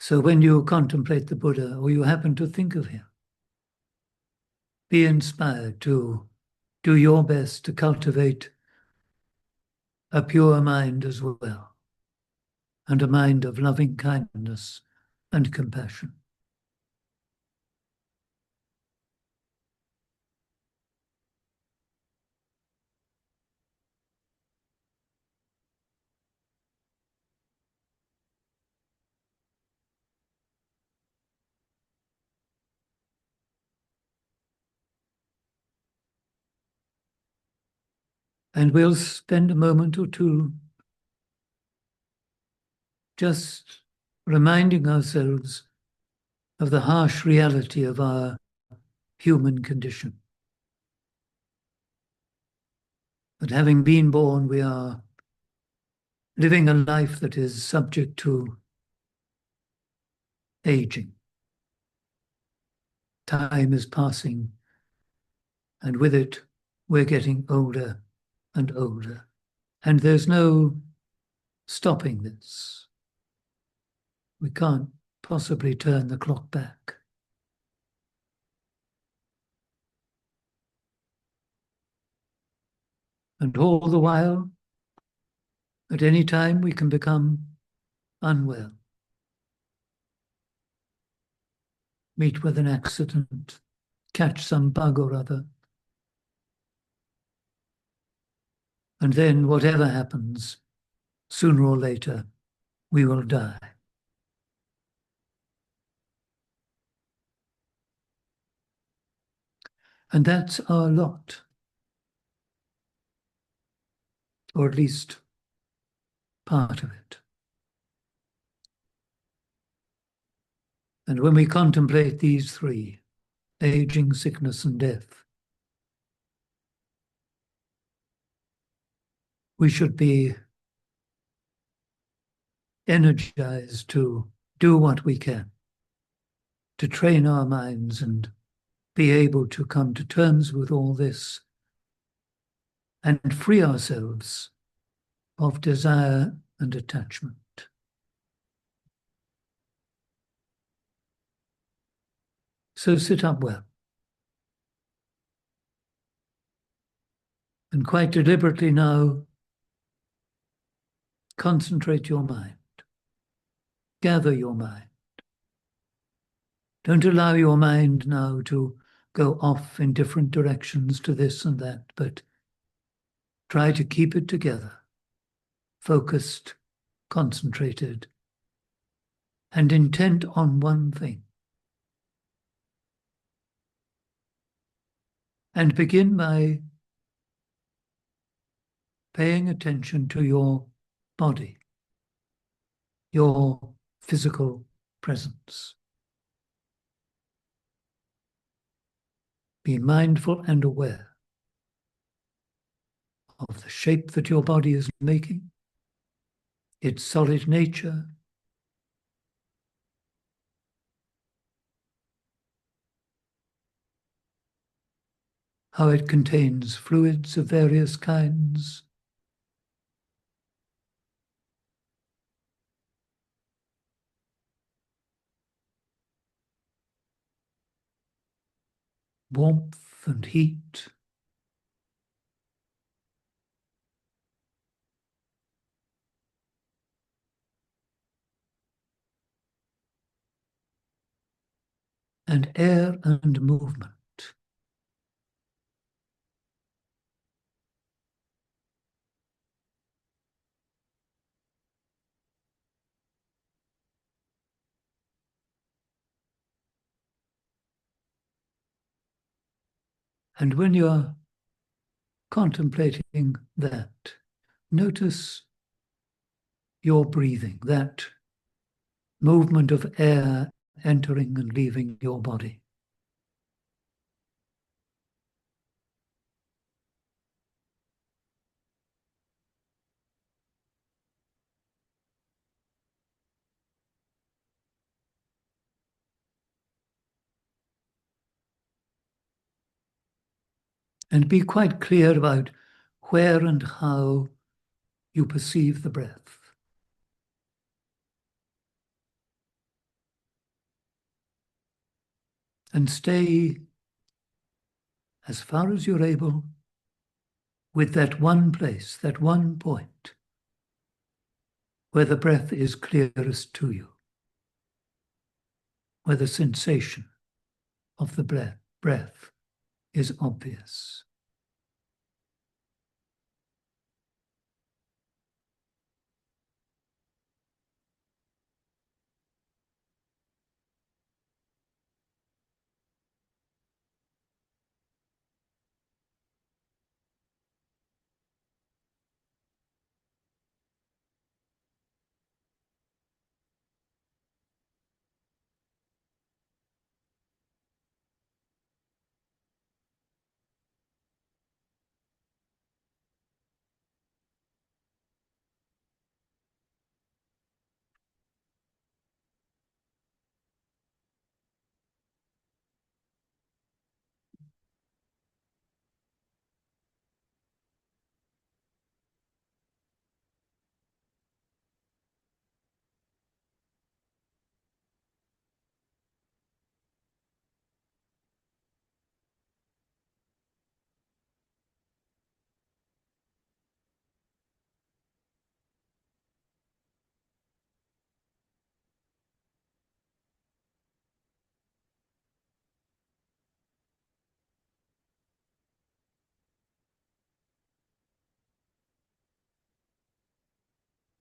So when you contemplate the Buddha or you happen to think of him, be inspired to do your best to cultivate a pure mind as well, and a mind of loving kindness and compassion. And we'll spend a moment or two just reminding ourselves of the harsh reality of our human condition. That having been born, we are living a life that is subject to aging. Time is passing, and with it, we're getting older and older. And there's no stopping this. We can't possibly turn the clock back. And all the while, at any time, we can become unwell, meet with an accident, catch some bug or other. And then whatever happens, sooner or later, we will die. And that's our lot, or at least part of it. And when we contemplate these three, aging, sickness, and death, we should be energized to do what we can, to train our minds and be able to come to terms with all this and free ourselves of desire and attachment. So sit up well. And quite deliberately now, concentrate your mind. Gather your mind. Don't allow your mind now to go off in different directions to this and that, but try to keep it together, focused, concentrated, and intent on one thing. And begin by paying attention to your body, your physical presence. Be mindful and aware of the shape that your body is making, its solid nature, how it contains fluids of various kinds, warmth and heat, and air and movement. And when you're contemplating that, notice your breathing, that movement of air entering and leaving your body. And be quite clear about where and how you perceive the breath. and stay as far as you're able with that one place, that one point where the breath is clearest to you, where the sensation of the breath is obvious.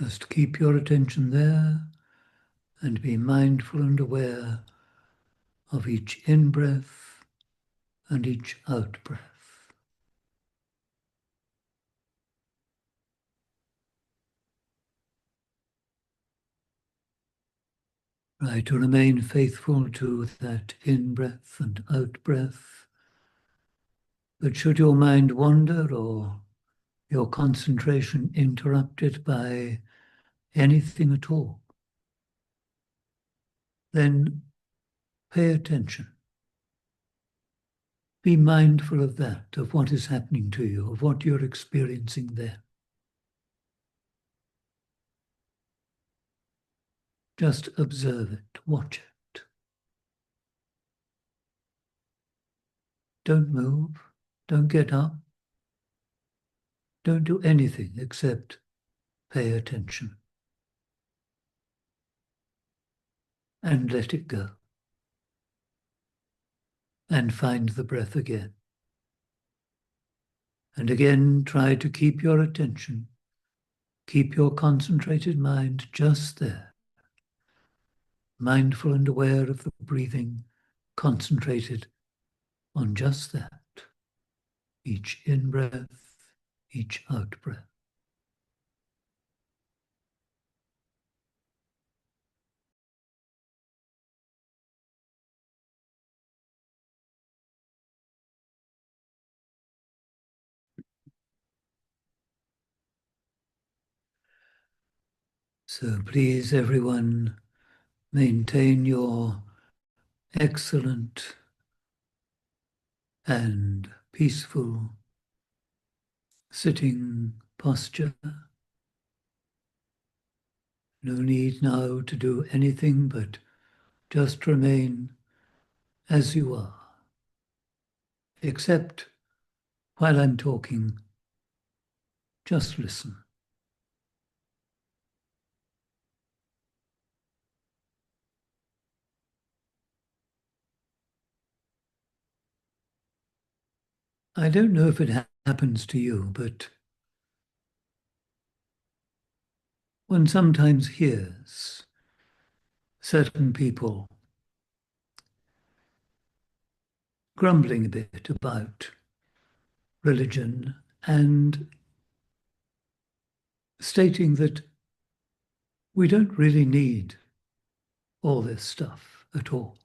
Just keep your attention there and be mindful and aware of each in-breath and each out-breath. Try to remain faithful to that in-breath and out-breath. But should your mind wander or your concentration interrupted by anything at all, then pay attention. Be mindful of that, of what is happening to you, of what you're experiencing there. Just observe it, watch it. Don't move, don't get up, don't do anything except pay attention and let it go. And find the breath again. And again, try to keep your attention, keep your concentrated mind just there, mindful and aware of the breathing, concentrated on just that, each in-breath, each out-breath. So please, everyone, maintain your excellent and peaceful sitting posture. No need now to do anything but just remain as you are, except while I'm talking, just listen. I don't know if it happens to you, but one sometimes hears certain people grumbling a bit about religion and stating that we don't really need all this stuff at all.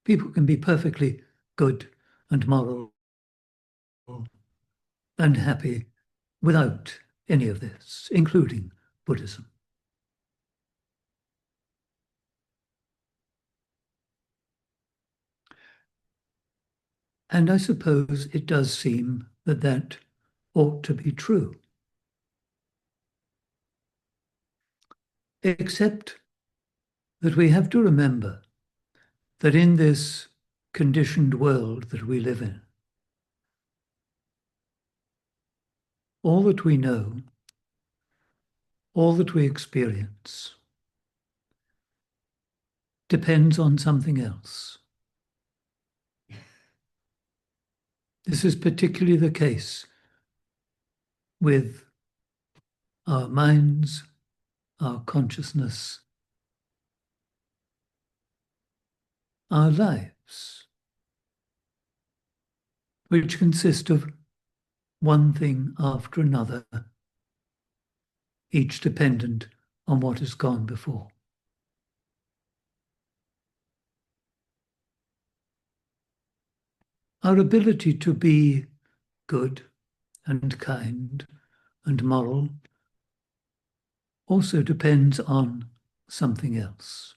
People can be perfectly good and moral and happy without any of this, including Buddhism. And I suppose it does seem that that ought to be true. Except that we have to remember that in this conditioned world that we live in, all that we know, all that we experience, depends on something else. This is particularly the case with our minds, our consciousness, our lives, which consist of one thing after another, each dependent on what has gone before. Our ability to be good and kind and moral also depends on something else.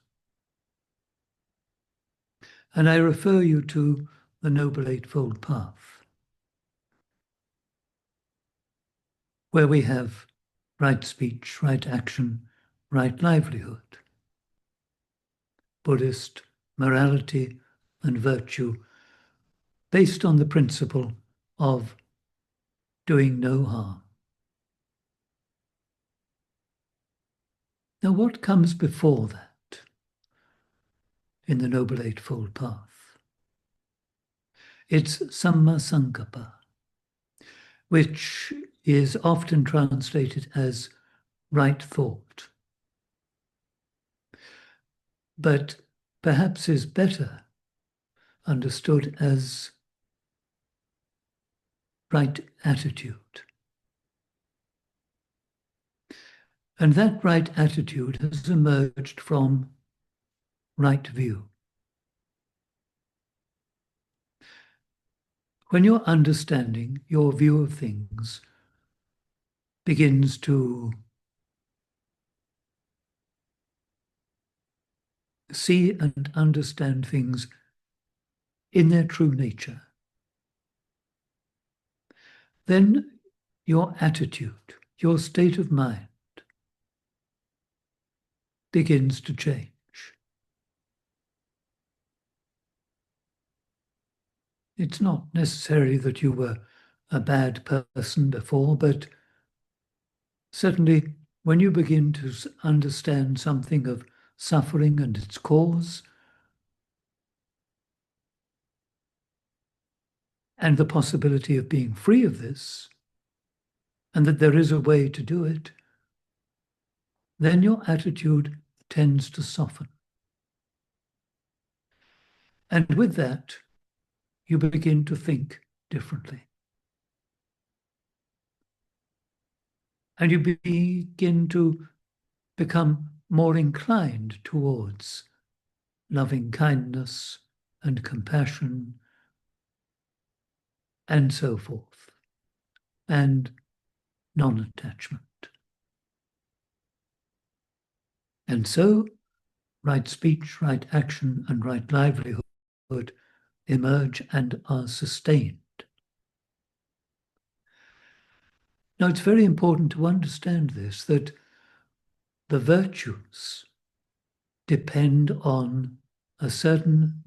And I refer you to the Noble Eightfold Path, where we have right speech, right action, right livelihood, Buddhist morality and virtue based on the principle of doing no harm. Now, what comes before that in the Noble Eightfold Path? It's Samma Sankappa, which is often translated as right thought, but perhaps is better understood as right attitude. And that right attitude has emerged from right view. When your understanding, your view of things begins to see and understand things in their true nature, then your attitude, your state of mind begins to change. It's not necessarily that you were a bad person before, but certainly when you begin to understand something of suffering and its cause, and the possibility of being free of this, and that there is a way to do it, then your attitude tends to soften. And with that, you begin to think differently. And you begin to become more inclined towards loving kindness and compassion and so forth, and non-attachment. And so, right speech, right action, and right livelihood emerge and are sustained. Now, it's very important to understand this, that the virtues depend on a certain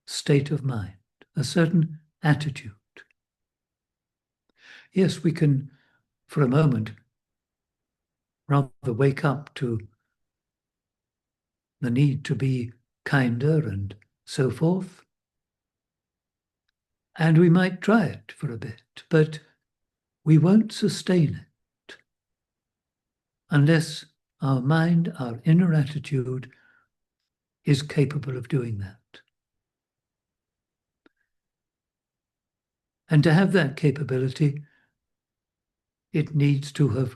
state of mind, a certain attitude. Yes, we can, for a moment, rather wake up to the need to be kinder and so forth. And we might try it for a bit, but we won't sustain it unless our mind, our inner attitude, is capable of doing that. And to have that capability, it needs to have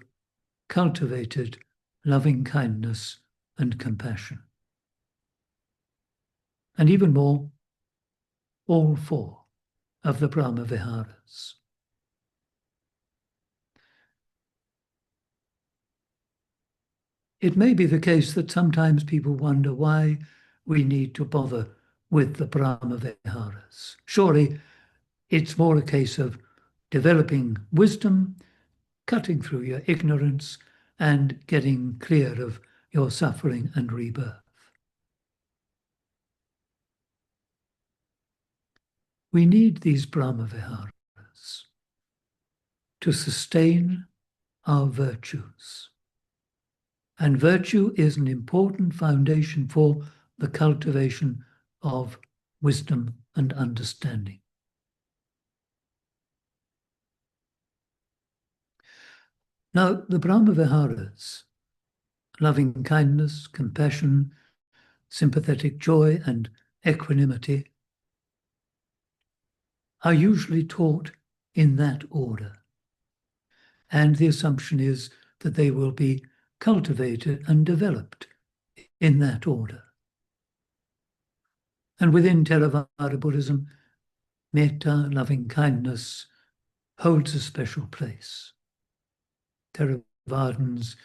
cultivated loving kindness and compassion. And even more, all four of the Brahmaviharas. It may be the case that sometimes people wonder why we need to bother with the Brahmaviharas. Surely it's more a case of developing wisdom, cutting through your ignorance, and getting clear of your suffering and rebirth. We need these Brahmaviharas to sustain our virtues. And virtue is an important foundation for the cultivation of wisdom and understanding. Now, the Brahmaviharas, loving kindness, compassion, sympathetic joy, and equanimity, are usually taught in that order. And the assumption is that they will be cultivated and developed in that order. And within Theravada Buddhism, metta, loving kindness, holds a special place. Theravadins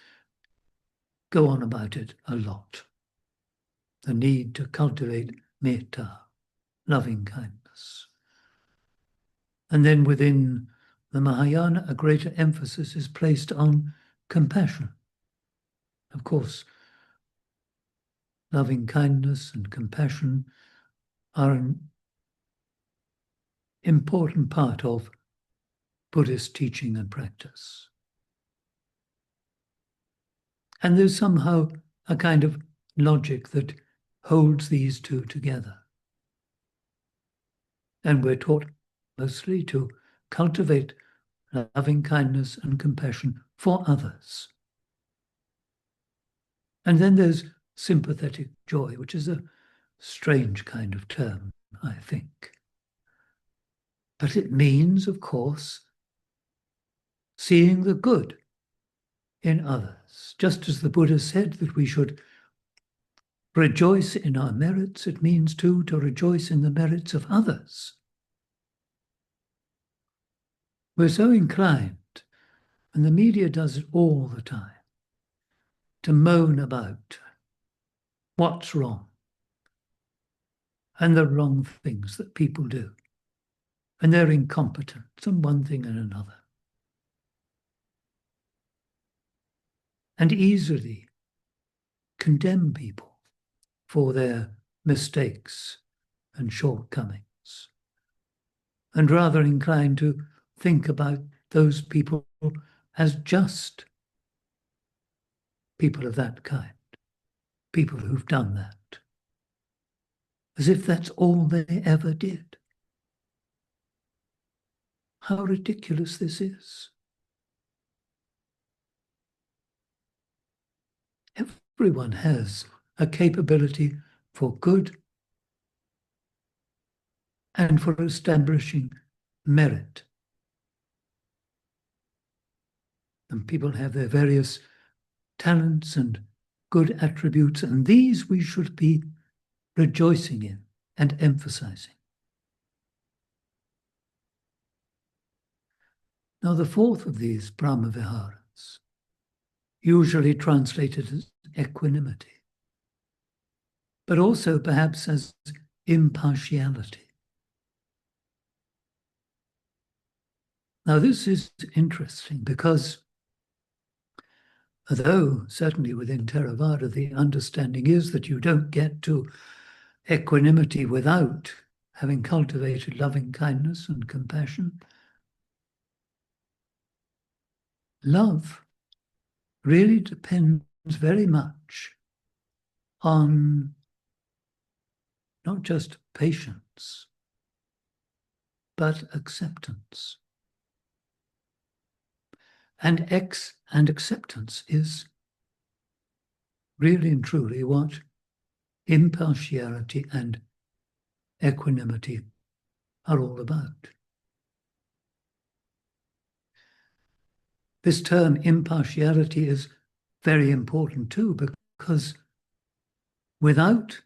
go on about it a lot. The need to cultivate metta, loving kindness. And then within the Mahayana, a greater emphasis is placed on compassion. Of course, loving kindness and compassion are an important part of Buddhist teaching and practice. And there's somehow a kind of logic that holds these two together. And we're taught mostly to cultivate loving kindness and compassion for others. And then there's sympathetic joy, which is a strange kind of term, I think. But it means, of course, seeing the good in others. Just as the Buddha said that we should rejoice in our merits, it means too to rejoice in the merits of others. We're so inclined, and the media does it all the time, to moan about what's wrong and the wrong things that people do, and their incompetence and one thing and another, and easily condemn people for their mistakes and shortcomings, and rather inclined to think about those people as just people of that kind, people who've done that, as if that's all they ever did. How ridiculous this is. Everyone has a capability for good and for establishing merit. And people have their various talents and good attributes, and these we should be rejoicing in and emphasizing. Now, the fourth of these Brahmaviharas, usually translated as equanimity, but also perhaps as impartiality. Now, this is interesting because although certainly within Theravada the understanding is that you don't get to equanimity without having cultivated loving kindness and compassion, love really depends very much on not just patience, but acceptance. And acceptance is really and truly what impartiality and equanimity are all about. This term impartiality is very important too, because without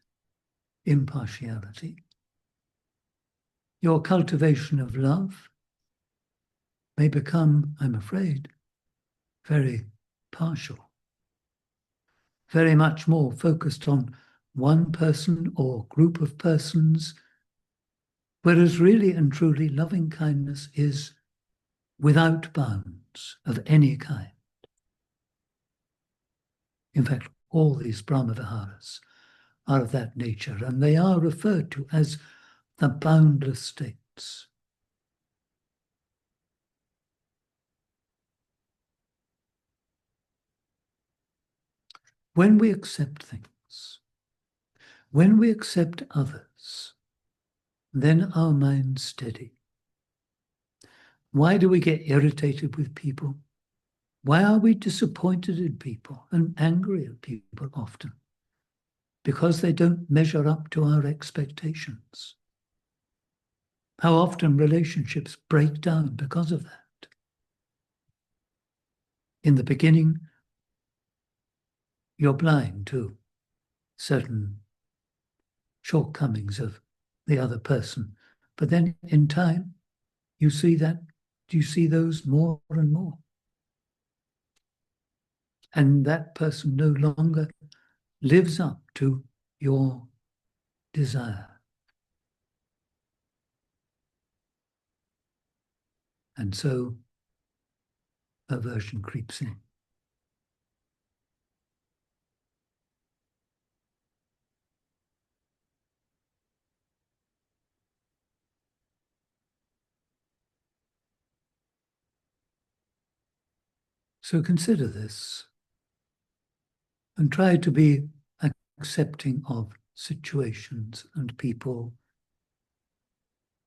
impartiality, your cultivation of love may become, I'm afraid, very partial, very much more focused on one person or group of persons, whereas really and truly loving kindness is without bounds of any kind. In fact, all these Brahmaviharas are of that nature, and they are referred to as the boundless state. When we accept things, when we accept others, then our mind's steady. Why do we get irritated with people? Why are we disappointed in people and angry at people often? Because they don't measure up to our expectations. How often relationships break down because of that. In the beginning, you're blind to certain shortcomings of the other person. But then in time, you see those more and more. And that person no longer lives up to your desire. And so aversion creeps in. So consider this and try to be accepting of situations and people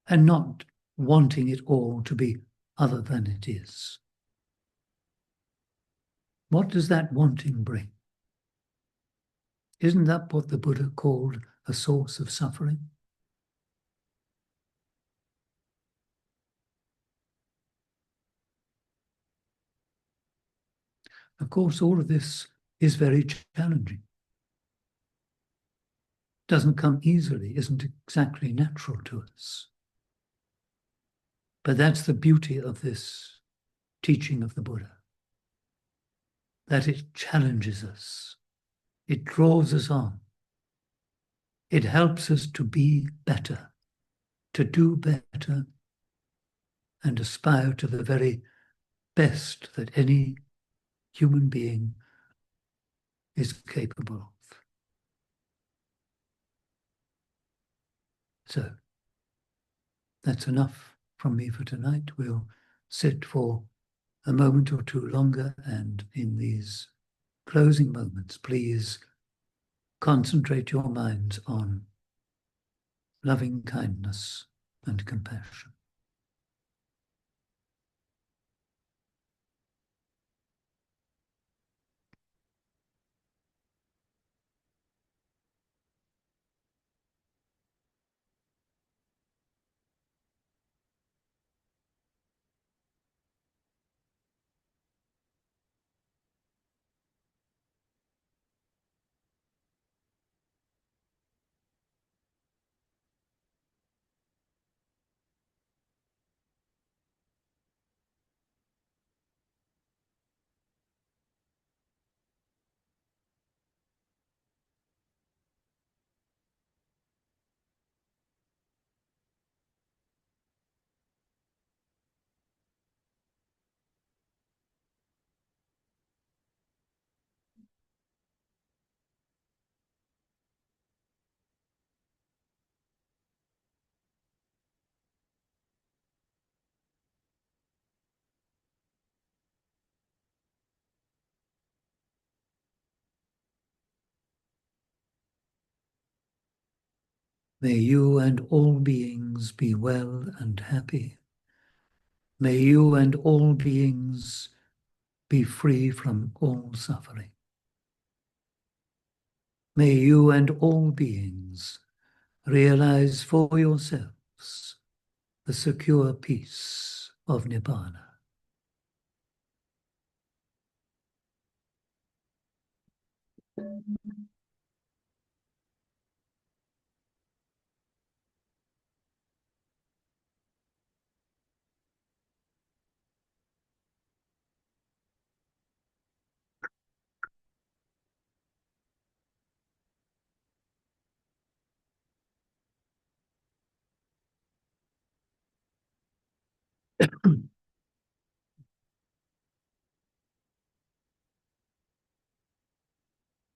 and not wanting it all to be other than it is. What does that wanting bring? Isn't that what the Buddha called a source of suffering? Of course, all of this is very challenging. Doesn't come easily, isn't exactly natural to us. But that's the beauty of this teaching of the Buddha, that it challenges us, it draws us on, it helps us to be better, to do better, and aspire to the very best that any human being is capable of. So that's enough from me for tonight. We'll sit for a moment or two longer, and in these closing moments, please concentrate your minds on loving kindness and compassion. May you and all beings be well and happy. May you and all beings be free from all suffering. May you and all beings realize for yourselves the secure peace of Nibbana.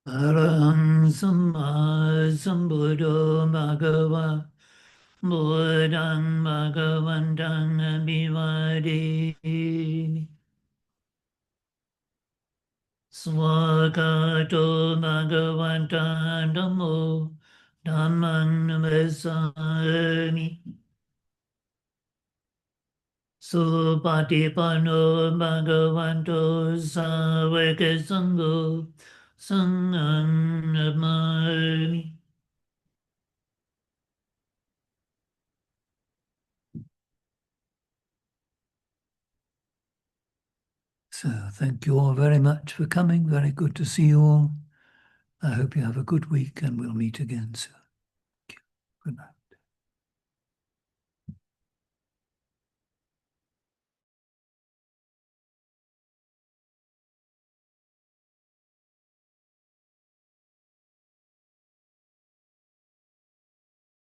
Araham Samma Sambuddho Bhagava Buddhang Bhagavantang Abhivademi. Swakato Bhagavanta Dhammo Dhammang Namasami. Supatipanno Bhagavanto Savaka Sangho Sanghang Namami. So thank you all very much for coming. Very good to see you all. I hope you have a good week and we'll meet again soon. Thank you. Good night.